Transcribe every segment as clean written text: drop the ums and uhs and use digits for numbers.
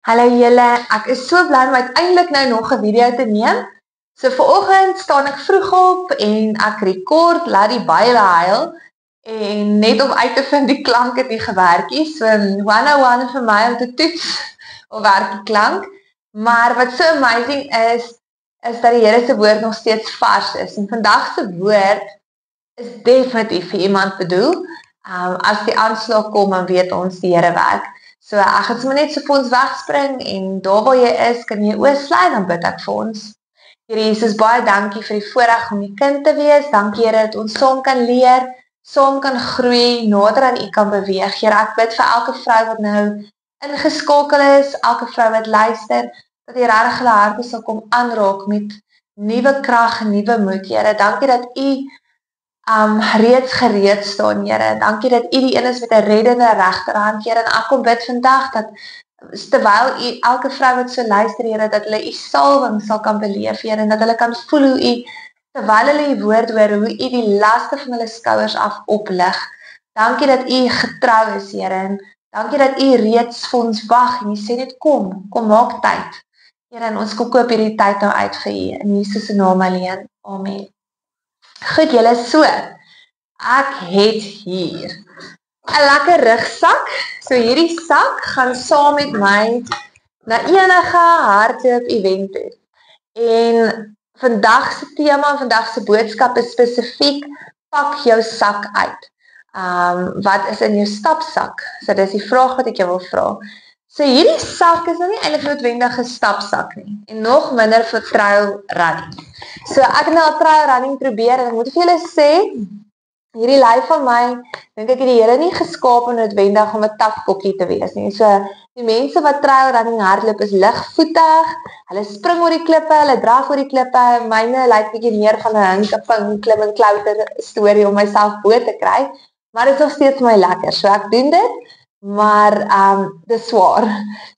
Hallo julle, ek is so bly om uiteindelik nou nog 'n video te neem. So vanoggend staan ek vroeg op en ek rekord laat die byle huil en net om uit te vind die klank het nie gewerk nie. So 101 vir my om te toets of werk die klank. Maar wat so amazing is dat die Here se woord nog steeds vars is. En vandag se woord is definitief vir iemand bedoel. As die aanslag kom, dan weet ons die Here werk. So ek gaan sommer net so vir ons wegspring en daar waar jy is, kan jy oë sluit, dan bid ek vir ons. Here Jesus, baie dankie vir die voorreg om die kind te wees. Dankie Here dat ons saam kan leer, saam kan groei, nader aan U kan beweeg. Here, ek bid vir elke vrou wat nou ingeskakel is, elke vrou wat luister, dat jy regtig hulle harte sal kom aanraak met nuwe krag en nuwe moed. Here, dankie dat U reeds gereed staan, Here. Dankie dat U die een is met 'n reddende regterhand, Here. En ek kom bid vandag dat terwyl U elke vrou wat so luister, Here, dat hulle U salwing sal kan beleef, Here, en dat hulle kan voel hoe U terwyl hulle U woord hoor, hoe U die laste van hulle skouers af oplig. Dankie dat U getrou is, Here, en dankie dat U reeds vir ons wag en U sê net kom maak tyd. Here, en ons kom koop hierdie tyd nou uit vir U in Jesus se naam alleen. Amen. Goed, julle, so, ek het hier 'n lekker rugsak, so hierdie sak gaan saam met my na enige hardloop event toe. En vandag se tema, vandag se boodskap is spesifiek, pak jou sak uit. Wat is in jou stapsak? So dis die vraag wat ek jou wil vra. So hierdie sak is nou nie eintlik noodwendig 'n stapsak nie, en nog minder vir trail running. So ek het nou al trail running probeer en ek moet vir julle sê, hierdie lyf van my, dink ek het die Here nie geskape noodwendig om 'n tafkokkie te wees nie. So die mense wat trail running hardloop is ligvoetig, hulle spring oor die klippe, hulle draf oor die klippe. Myne lyk bietjie meer van 'n hinkeping, klim en klouter storie om myself bo te kry, maar dit is nog steeds my lekker. So ek doen dit. Maar dis swaar.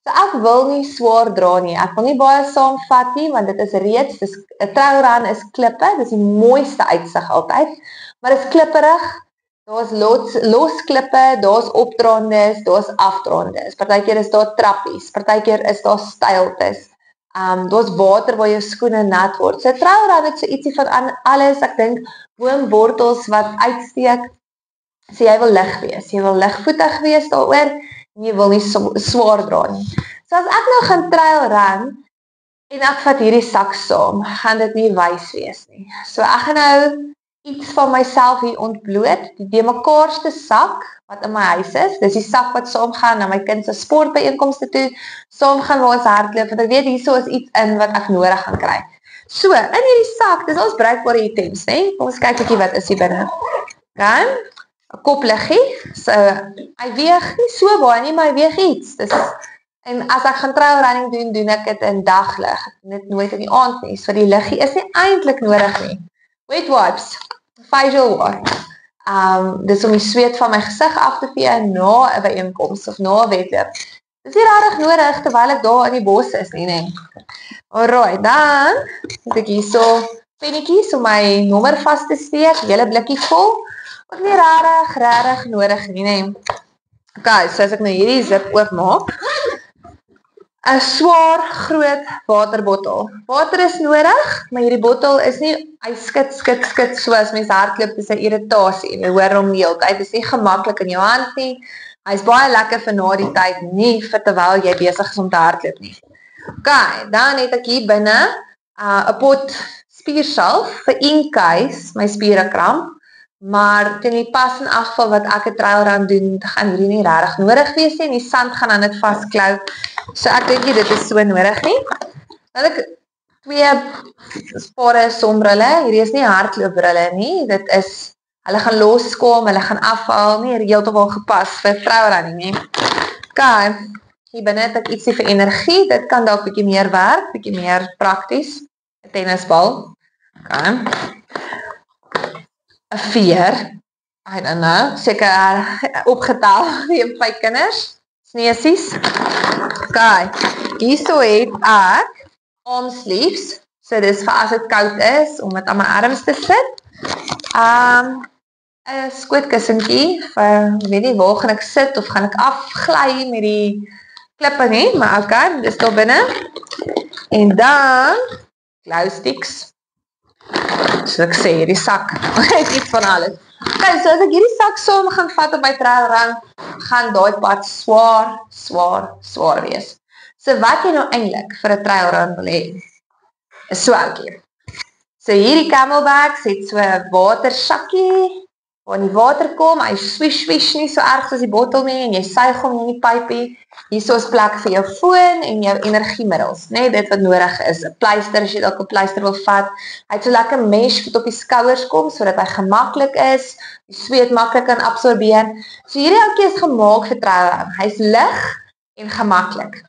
So ek wil nie swaar dra nie. Ek wil nie baie saamvat nie, want dit is reeds, 'n trailrun is klippe, dis die mooiste uitsig altyd, maar dis klipperig. Daar's los klippe, daar's opdraandes, daar's afdraandes. Partykeer is daar trappies, partykeer is daar steiltes. Daar's water waar jou skoene nat word. So trailrun het so ietsie van alles. Ek dink boomwortels wat uitsteek. So jy wil lig wees, jy wil ligvoetig wees daaroor, en jy wil nie swaar dra nie. So as ek nou gaan trail run, en ek vat hierdie sak saam, gaan dit nie wys wees nie. So ek gaan nou iets van myself hier ontbloot, die demekaarste sak wat in my huis is, dis die sak wat saam gaan na my kind se sportbyeenkomste toe, saam gaan waar ons hardloop, want ek weet hierso is iets in wat ek nodig gaan kry. So, in hierdie sak, dis ons bruikbare items, né? Kom ons kyk 'n bietjie wat is hier binne. Okay? 'n kopliggie, so hy weeg nie so baie nie, maar hy weeg iets. En as ek gaan trail running doen ek dit in daglig, net nooit in die aand nie, so die liggie is nie eintlik nodig nie. Wet wipes, facial wipes, dis om die sweet van my gesig af te vee na 'n byeenkoms of na 'n wedloop. Dis nie regtig nodig terwyl ek daar in die bos is nie. Alright, dan het ek hierso pennetjies om my nommer vas te steek, hele blikkie vol. Ook nie rarig nodig nie. Okay, so as ek nou hierdie zip oopmaak, 'n swaar, groot waterbottel. Water is nodig, maar hierdie bottel is nie, hy skit soos mens hardloop, dis 'n irritasie. Jy hoor hom die hele tyd, dis nie gemaklik in jou hand nie. Hy's baie lekker vir na die tyd, nie vir terwyl jy besig is om te hardloop nie. Okay, dan het ek hier binne 'n pot spiersalf vir in case my spiere kramp. Maar teen die pas in afval wat ek 'n trailrun doen, gaan hierdie nie regtig nodig wees nie, en die sand gaan aan dit vasklou. So ek dink nie dit is so nodig nie. Dan het ek 2 pare sonbrille. Hierdie is nie hardloopbrille nie. Dit is, hulle gaan loskom, hulle gaan afval, nie heeltemal gepas vir trailrunning nie. Okay, hier binne het ek ietsie vir energie. Dit kan dalk bietjie meer werk, bietjie meer prakties. 'n tennisbal. Okay. 'n veer, I don't know, seker opgetel vir 5 kinders, sneesies. Okay, hierso het ek arm sleeves, so dis vir as dit koud is, om dit aan my arms te sit. 'n skootkussentjie, vir, weet nie, waar gaan ek sit, of gaan ek afgly met die klippe nie, maar okay, dis daar binne. En dan glow sticks. So ek sê, hierdie sak is iets van alles. Okay, so as ek hierdie sak saam gaan vat op my trail run, gaan daai pad swaar wees. So wat jy nou eintlik vir 'n trail run wil hê, is so ouetjie. So hierdie Camelbacks het so 'n watersakkie, waar in die water kom, hy swish nie so erg soos die bottel nie, en jy suig hom in die pypie. Hierso is plek vir jou foon en jou energiemiddels, net dit wat nodig is. 'n Pleister, as jy dalk 'n pleister wil vat. Hy het so lekker mesh wat op die skouers kom, sodat hy gemaklik is, die sweet maklik kan absorbeer. So hierdie ouetjie is gemaak vir trail run. Hy's lig en gemaklik.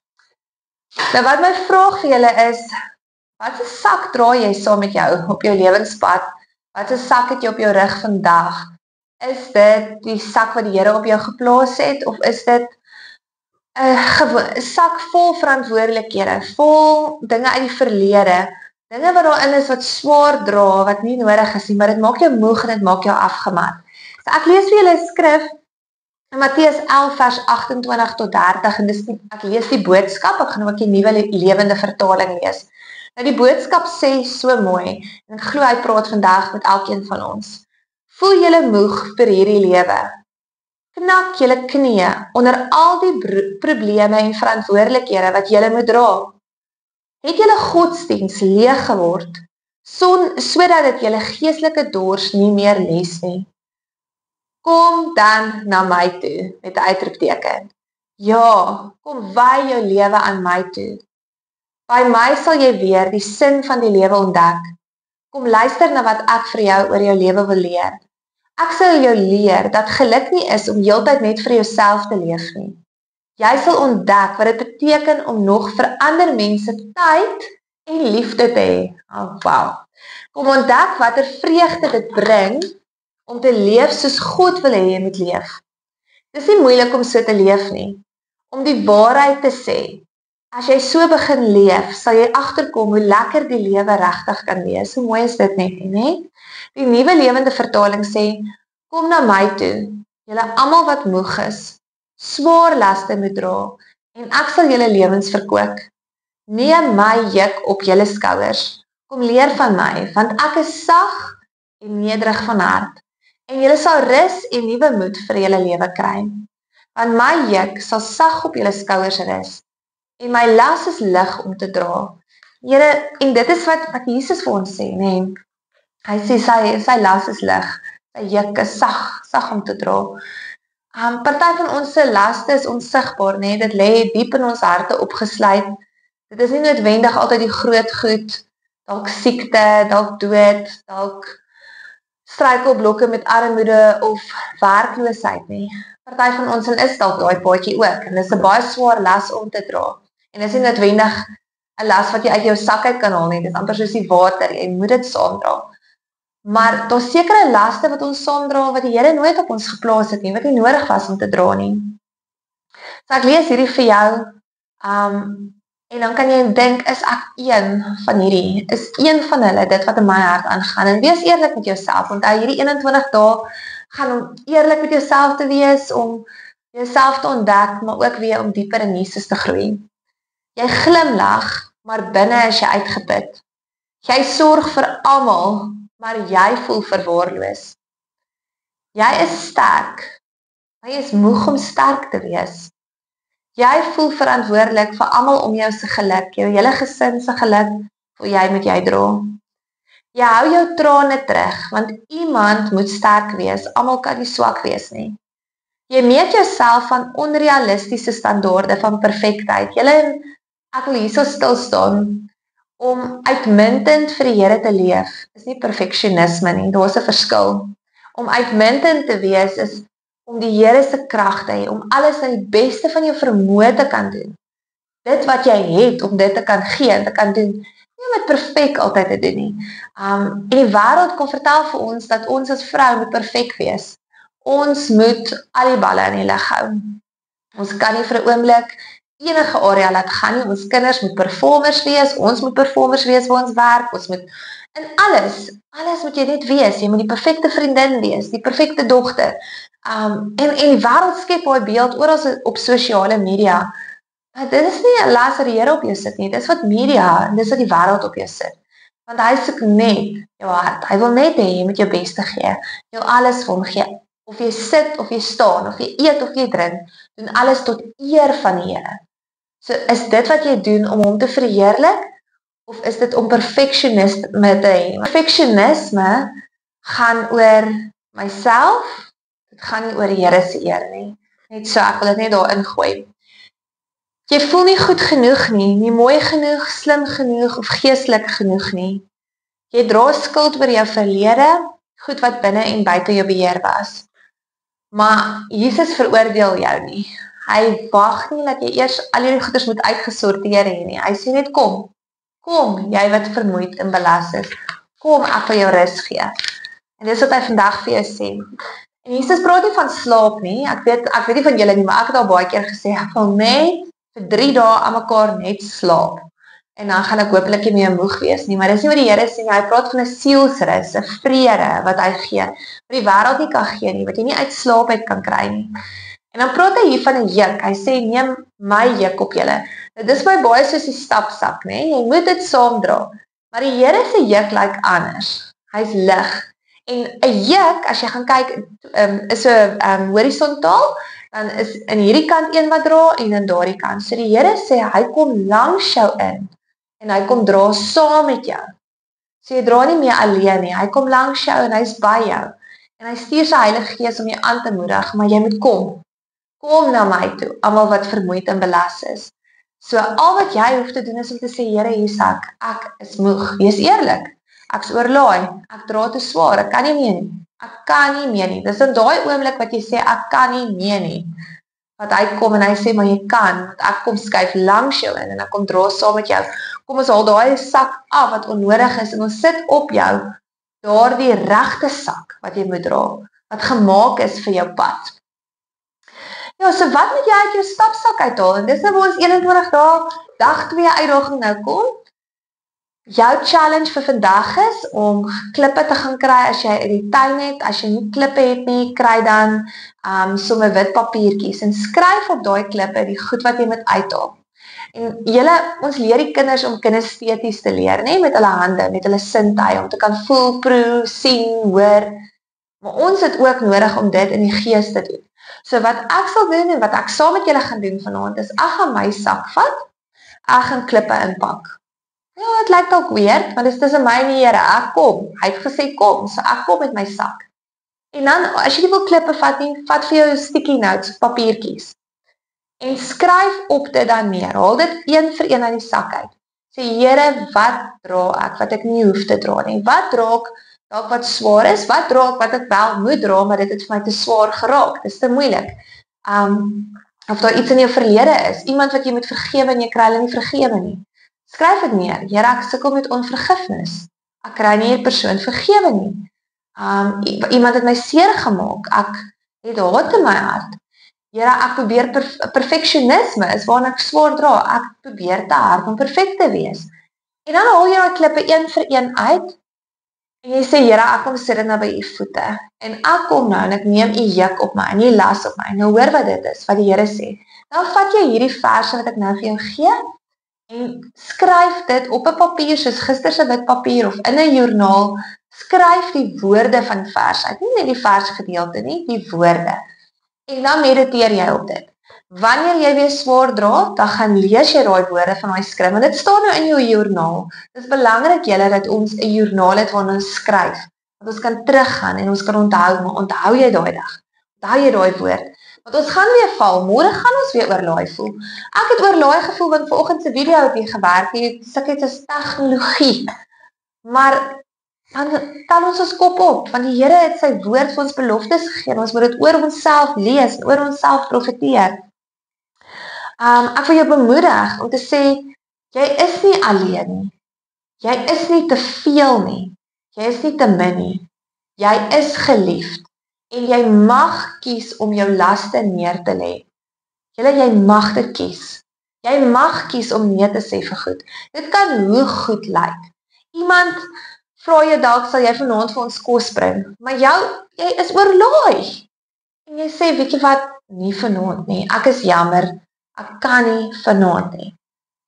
Nou wat my vraag vir julle is, wat 'n sak dra jy saam met jou op jou lewenspad? Wat 'n sak het jy op jou rug vandag? Is dit die sak wat die Here op jou geplaas het, of is dit 'n sak vol verantwoordelikhede, vol dinge uit die verlede, dinge wat daarin is wat swaar dra, wat nie nodig is nie, maar dit maak jou moeg en dit maak jou afgemat. So ek lees vir julle 'n skrif in Matteus 11 vers 28 tot 30, en ek lees die boodskap, ek gaan ook die nuwe lewende vertaling lees. Nou die boodskap sê so mooi, en ek glo hy praat vandag met elkeen van ons. Voel julle moeg vir hierdie lewe? Knak julle knieë onder al die probleme en verantwoordelikhede wat julle moet dra? Het julle godsdiens leeg geword, sodat dit julle geestelike dors nie meer les nie? Kom dan na my toe, met 'n uitroepteken. Ja, kom wy jou lewe aan my toe. By my sal jy weer die sin van die lewe ontdek. Kom luister na wat ek vir jou oor jou lewe wil leer. Ek sal jou leer dat geluk nie is om heeltyd net vir jouself te leef nie. Jy sal ontdek wat dit beteken om nog vir ander mense tyd en liefde te hê. Oh, wow. Kom ontdek watter vreugde dit bring om te leef soos God wil hê jy moet leef. Dis nie moeilik om so te leef nie. Om die waarheid te sê, as jy so begin leef, sal jy agterkom hoe lekker die lewe regtig kan wees. Hoe mooi is dit net nie, né? Die nuwe lewende vertaling sê, kom na my toe, julle almal wat moeg is, swaar laste moet dra, en ek sal julle lewens verkoop. Neem my juk op julle skouers, kom leer van my, want ek is sag en nederig van hart, en julle sal rus en nuwe moed vir julle lewe kry. Want my juk sal sag op julle skouers rus, en my las is lig om te dra. Here, en dit is wat Jesus vir ons sê, né? Hy sê sy las is lig, sy juk is sag om te dra. Party van ons se laste is onsigbaar, né? Dit lê diep in ons harte opgesluit. Dit is nie noodwendig altyd die groot goed, dalk siekte, dalk dood, dalk struikelblokke met armoede of werkloosheid nie. Party van ons is dalk daai paadjie ook, en dis 'n baie swaar las om te dra. En dis nie noodwendig 'n las wat jy uit jou sak uit kan haal nie, dis amper soos die water, jy moet dit saamdra. Maar daar's sekere laste wat ons saamdra wat die Here nooit op ons geplaas het nie, wat nie nodig was om te dra nie. So ek lees hierdie vir jou, en dan kan jy dink, is ek een van hierdie, is een van hulle dit wat in my hart aangaan, en wees eerlik met jouself, want hierdie 21 dae gaan om eerlik met jouself te wees, om jouself te ontdek, maar ook weer om dieper in Jesus te groei. Jy glimlag, maar binne is jy uitgeput. Jy sorg vir almal, maar jy voel verwaarloos. Jy is sterk, maar jy is moeg om sterk te wees. Jy voel verantwoordelik vir almal om jou se geluk, jou hele gesin se geluk, voel jy moet jy dra. Jy hou jou trane terug, want iemand moet sterk wees, almal kan nie swak wees nie. Jy meet jouself van onrealistiese standaarde van perfektheid. Ek wil hierso stil staan, om uitmuntend vir die Here te leef, is nie perfeksionisme nie, daar is 'n verskil. Om uitmuntend te wees is om die Here se krag te hê, om alles na die beste van jou vermoë te kan doen. Dit wat jy het, om dit te kan gee en te kan doen, nie om dit perfek altyd te doen nie. En die wêreld kom vertel vir ons dat ons as vrou moet perfek wees. Ons moet al die balle in die lug hou. Ons kan nie vir 'n oomblik enige area laat gaan nie, ons kinders moet performers wees, ons moet performers wees waar ons werk, ons moet, in alles moet jy net wees, jy moet die perfekte vriendin wees, die perfekte dogter, en die wêreld skep daai beeld oral op sosiale media, Maar dit is nie 'n las wat die Here op jou sit nie, dis wat media en dis wat die wêreld op jou sit. Want hy soek net jou hart. Hy wil net hê jy moet jou beste gee, jou alles vir hom gee. Of jy sit of jy staan, of jy eet of jy drink, doen alles tot eer van die Here. So is dit wat jy doen om hom te verheerlik of is dit om perfeksionisme te hê? Perfeksionisme gaan oor myself, dit gaan nie oor die Here se eer nie. Net so, ek wil dit net daar ingooi. Jy voel nie goed genoeg nie mooi genoeg, slim genoeg of geestelik genoeg nie. Jy dra skuld oor jou verlede, goed wat binne en buite jou beheer was. Maar Jesus veroordeel jou nie. Hy wag nie dat jy eers al hierdie goeders moet uitgesorteer hê nie. Hy sê net kom, jy wat vermoeid en belas is. Kom, ek wil jou rus gee. En dis wat hy vandag vir jou sê. En Jesus praat nie van slaap nie. Ek weet nie van julle nie, maar ek het al baie keer gesê, ek wil net vir 3 dae aan mekaar net slaap. En dan gaan ek hopelik nie meer moeg wees nie, maar dis nie wat die Here sê nie. Hy praat van 'n sielsrus, 'n vrede wat hy gee, wat die wêreld nie kan gee nie, wat jy nie uit slaap uit kan kry nie. En dan praat hy hier van 'n juk. Hy sê neem my juk op julle. Nou dis my baie soos die stapsak, nê? Jy moet dit saam dra. Maar die Here se juk lyk anders. Hy's lig. En 'n juk, as jy gaan kyk, is so horisontaal, dan is in hierdie kant een wat dra en in daardie kant. So die Here sê hy kom langs jou in en hy kom dra saam met jou. So jy dra nie meer alleen nie. Hy kom langs jou en hy's by jou. En hy stuur sy Heilige Gees om jou aan te moedig, maar jy moet kom. Kom na my toe, almal wat vermoeid en belas is. So al wat jy hoef te doen is om te sê, Here, hier's ek is moeg. Wees eerlik. Ek's oorlaai. Ek dra te swaar. Ek kan nie meer nie. Ek kan nie meer nie. Dis in daai oomblik wat jy sê ek kan nie meer nie. Wat hy kom en hy sê maar jy kan, want ek kom skuif langs jou in en ek kom dra saam met jou. Kom ons haal daai sak af wat onnodig is en ons sit op jou daardie regte sak wat jy moet dra, wat gemaak is vir jou pad. Ja, so wat moet jy uit jou stapsak uithaal? En dis nou waar ons 21 dae, dag 2 uitdaging nou kom. Jou challenge vir vandag is om klippe te gaan kry as jy uit die tuin het. As jy nie klippe het nie, kry dan sommer wit papiertjies en skryf op daai klippe die goed wat jy moet uithaal. En ons leer die kinders om kinesteties te leer, nê, met hulle hande, met hulle sintuie, om te kan voel, proe, sien, hoor. Maar ons het ook nodig om dit in die gees te doen. So wat ek sal doen en wat ek saam met julle gaan doen vanaand is, ek gaan my sak vat, ek gaan klippe inpak. Ja, het lyk dalk weird, maar dis tussen my en die Here. Ek kom. Hy het gesê kom, so ek kom met my sak. En dan as jy nie wil klippe vat nie, vat vir jou sticky notes, papiertjies. En skryf op dit dan neer. Haal dit een vir een uit die sak uit. Sê Here, wat dra ek wat ek nie hoef te dra nie? Wat dra ek dalk wat swaar is? Wat dra ek wat ek wel moet dra, maar dit het vir my te swaar geraak. Dis te moeilik. Of daar iets in jou verlede is, iemand wat jy moet vergewe en jy kry hulle nie vergewe nie. Skryf dit neer. Here, ek sukkel met onvergifnis. Ek kry nie hierdie persoon vergewe nie. Iemand het my seer gemaak. Ek het haat in my hart. Here, ek probeer perfeksionisme is waarna ek swaar dra. Ek probeer te hard om perfek te wees. En dan haal jy daai klippe een vir een uit. En jy sê, Here, ek kom sit nou by u voete. En ek kom nou en ek neem u juk op my en u las op my. Nou hoor wat dit is, wat die Here sê. Dan vat jy hierdie verse wat ek nou vir jou gee en skryf dit op 'n papier soos gister se wit papier of in 'n joernaal. Skryf die woorde van vers uit, nie net die versgedeelte nie, die woorde. En dan mediteer jy op dit. Wanneer jy weer swaar dra, dan gaan lees jy daai woorde van daai skrif. En dit staan nou in jou joernaal. Dit is belangrik julle dat ons 'n joernaal het waarin ons skryf. Dat ons kan teruggaan en ons kan onthou, maar onthou jy daai dag? Onthou jy daai woord? Want ons gaan weer val, môre gaan ons weer oorlaai voel. Ek het oorlaai gevoel, want vanoggend se video het hier gewerk, hier sulke is tegnologie. Maar dan tel ons kop op, want die Here het sy woord vir ons beloftes gegee, ons moet dit oor onsself lees, oor onsself profeteer. Ek wil jou bemoedig om te sê, jy is nie alleen nie, jy is nie te veel nie, jy is nie te min nie, jy is geliefd. En jy mag kies om jou laste neer te lê. Jy mag dit kies. Jy mag kies om nee te sê vir goed. Dit kan hoe goed lyk. Iemand vra jou dalk, sal jy vanaand vir ons kos bring, maar jy is oorlaai. En jy sê, weet jy wat, nie vanaand nie, ek is jammer, ek kan nie vanaand nie.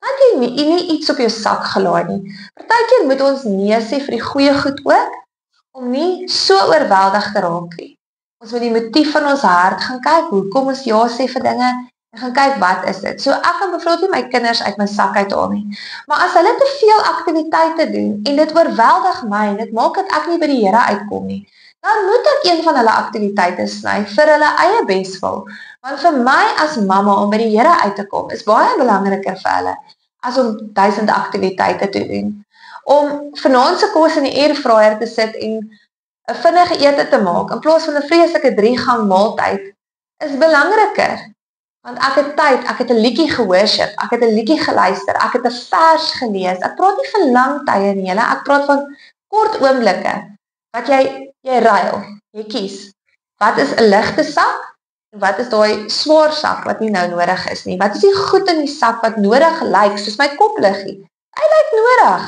Dat jy nie iets op jou sak gelaai nie. Partykeer moet ons nee sê vir die goeie goed ook, om nie so oorweldig te raak nie. Ons moet die motief van ons hart gaan kyk, hoekom ons ja sê vir dinge, en gaan kyk wat is dit. So ek kan bijvoorbeeld nie my kinders uit my sak uithaal nie. Maar as hulle te veel aktiwiteite doen, en dit oorweldig my, en dit maak dat ek nie by die Here uitkom nie, dan moet ek een van hulle aktiwiteite sny, vir hulle eie beswil. Want vir my as mamma, om by die Here uit te kom, is baie belangriker vir hulle, as om 1000 aktiwiteite te doen. Om vanaand se kos in die airfryer te sit en 'n vinnige ete te maak, in plaas van 'n vreeslike 3-gang maaltyd, is belangriker. Want ek het tyd, ek het 'n liedjie gehoorship, ek het 'n liedjie geluister, ek het 'n vers gelees. Ek praat nie van lang tye nie, ek praat van kort oomblikke, wat jy ruil, jy kies. Wat is 'n ligte sak? Wat is daai swaar sak wat nie nou nodig is nie? Wat is die goed in die sak wat nodig lyk, soos my kopliggie? Hy lyk nodig.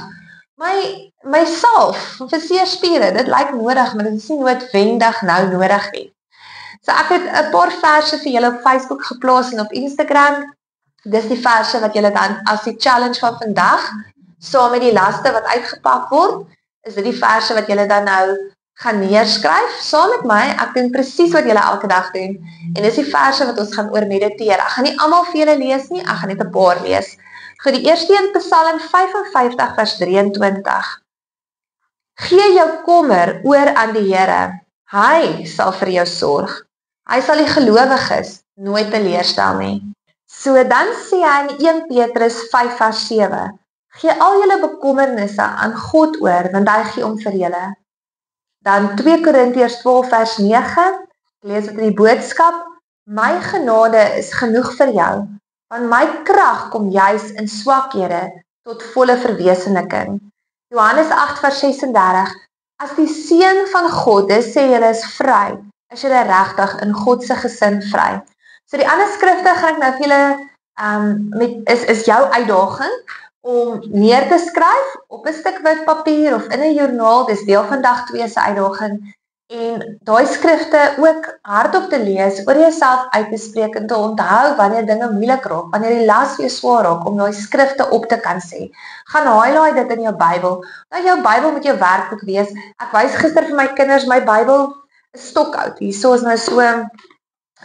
My salf vir seerspiere, dit lyk nodig, maar dit is nie noodwendig nou nodig nie. So ek het 'n paar verse vir julle op Facebook geplaas en op Instagram. Dis die verse wat julle dan as die challenge van vandag, saam met die laste wat uitgepak word, is dit die verse wat julle dan nou gaan neerskryf, saam met my. Ek doen presies wat julle elke dag doen, en dis die verse wat ons gaan oor mediteer. Ek gaan nie almal vir julle lees nie, ek gaan net 'n paar lees. Goed, die eerste een, Psalm 55 vers 23. Gee jou kommer oor aan die Here, hy sal vir jou sorg. Hy sal die gelowiges nooit teleurstel nie. So dan sê hy in 1 Petrus 5 vers 7, gee al julle bekommernisse aan God oor, want hy gee om vir julle. Dan 2 Korintiërs 12 vers 9, lees dit in die boodskap, my genade is genoeg vir jou, want my krag kom juis in swakhede tot volle verwesenliking. Johannes 8 vers 36, as die seun van God is, sê julle is vry, is julle regtig in God se gesin vry. So die ander skrifte gaan ek nou vir julle, is jou uitdaging, om neer te skryf op 'n stuk wit papier of in 'n joernaal, dis deel van dag 2 se uitdaging, en daai skrifte ook hardop te lees, oor jouself uit te spreek en te onthou wanneer dinge moeilik raak, wanneer die las weer swaar raak, om daai skrifte op te kan sê. Gaan highlight dit in jou Bybel. Nou jou Bybel moet jou werkboek wees. Ek wys gister vir my kinders, my Bybel is stokoud. Hierso is nou so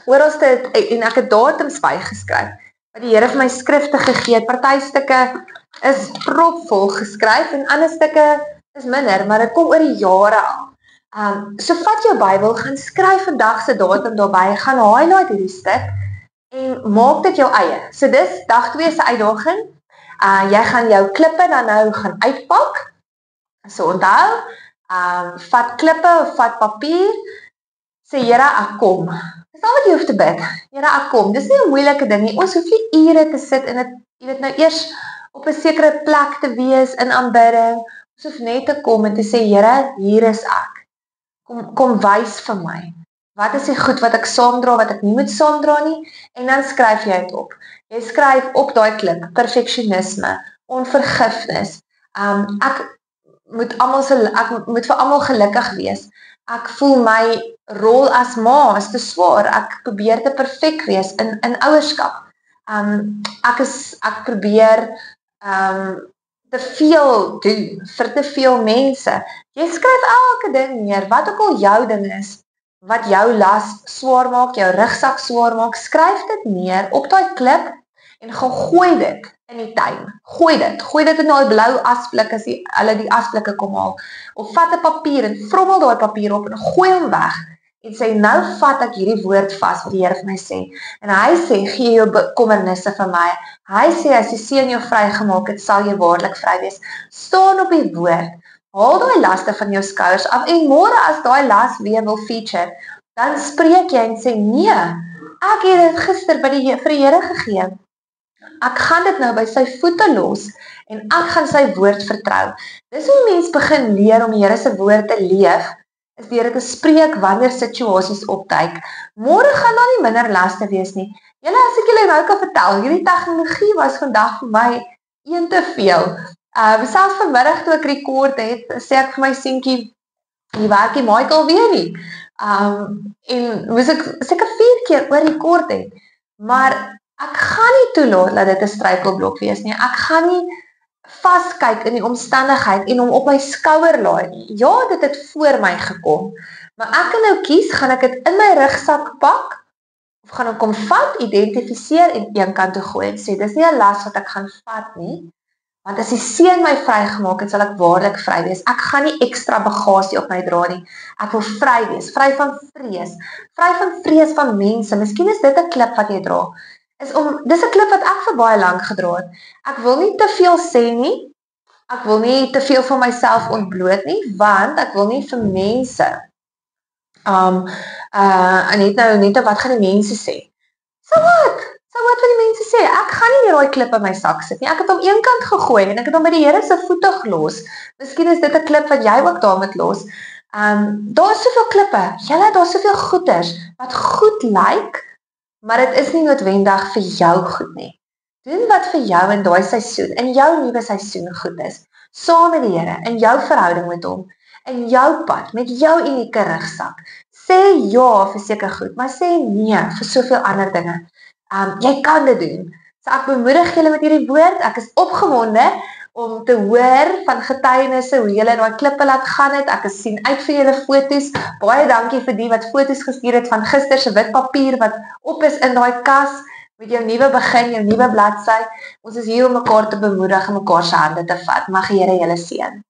oralste, en ek het datums bygeskryf, wat die Here vir my skrifte gegee het. Party stukke is propvol geskryf, en ander stukke is minder, maar dit kom oor die jare al. So vat jou Bybel, gaan skryf vandag se datum daarby, gaan highlight hierdie stuk, en maak dit jou eie. So dis dag 2 se uitdaging. Jy gaan jou klippe dan nou gaan uitpak. So onthou, vat klippe of vat papier, sê Here, ek kom. Dis al wat jy hoef te bid. Here, ek kom. Dis nie 'n moeilike ding nie. Ons hoef nie ure te sit en dit, jy weet nou eers op 'n sekere plek te wees in aanbidding. Ons hoef net te kom en te sê, Here, hier is ek. Kom wys vir my. Wat is die goed wat ek saamdra, wat ek nie moet saamdra nie? En dan skryf jy dit op. Jy skryf op daai klip, perfeksionisme, onvergifnis. Ek moet vir almal gelukkig wees. Ek voel my rol as ma is te swaar. Ek probeer te perfek wees in ouerskap. Ek probeer te veel doen vir te veel mense. Jy skryf elke ding neer, wat ook al jou ding is, wat jou las swaar maak, jou rugsak swaar maak, skryf dit neer op daai klip en gaan gooi dit in die tuin. Gooi dit in daai blou asblik as hulle die asblikke kom haal. Of vat 'n papier en vrommel daai papier op en gooi hom weg. En sê, nou vat ek hierdie woord vas wat die Here vir my sê. En hy sê, gee jou bekommernisse vir my. Hy sê, as die seun jou vrygemaak het, sal jy waarlik vry wees. Staan op die woord. Haal daai laste van jou skouers af, en môre as daai las weer wil feature, dan spreek jy en sê, nee, ek het dit gister vir die Here gegee. Ek gaan dit nou by sy voete los, en ek gaan sy woord vertrou. Dis hoe mens begin leer om die Here se woord te leef, is deur dit te spreek wanneer situasies opduik. Môre gaan daar nie minder laste wees nie. Julle, as ek julle nou kan vertel, hierdie tegnologie was vandag vir my een te veel. Selfs vanmiddag toe ek rekord het, sê ek vir my seentjie, die werk die mic alweer nie. En moes ek seker 4 keer oor rekord het. Maar Ek gaan nie toelaat dat dit 'n struikelblok wees nie. Ek gaan nie vaskyk in die omstandigheid en hom op my skouer laai nie. Ja, dit het voor my gekom, maar ek kan nou kies, gaan ek dit in my rugsak pak of gaan ek hom vat, identifiseer en eenkant toe gooi en sê dis nie 'n las wat ek gaan vat nie. Want as die Seun my vrygemaak het, sal ek waarlik vry wees. Ek gaan nie ekstra bagasie op my dra nie. Ek wil vry wees, vry van vrees van mense. Miskien is dit 'n klip wat jy dra. Dis 'n klip wat ek vir baie lank gedra het. Ek wil nie te veel sê nie. Ek wil nie te veel van myself ontbloot nie, want ek wil nie vir mense net wat gaan die mense sê? So wat? So wat wil die mense sê? Ek gaan nie daai klip in my sak sit nie. Ek het hom eenkant gegooi en ek het hom by die Here se voete gelos. Miskien is dit 'n klip wat jy ook daar moet los. Daar's soveel klippe. Daar's soveel goeders wat goed lyk, maar dit is nie noodwendig vir jou goed nie. Doen wat vir jou in daai seisoen, in jou nuwe seisoen goed is. Saam met die Here, in jou verhouding met hom, in jou pad, met jou unieke rugsak. Sê ja vir seker goed, maar sê nee vir soveel ander dinge. Jy kan dit doen. So ek bemoedig julle met hierdie woord. Ek is opgewonde om te hoor van getuienisse hoe julle daai klippe laat gaan het. Ek sien uit vir julle foto's. Baie dankie vir die wat foto's gestuur het van gister se wit papier wat op is in daai kas met jou nuwe begin, jou nuwe bladsy. Ons is hier om mekaar te bemoedig en mekaar se hande te vat. Mag die Here julle seën.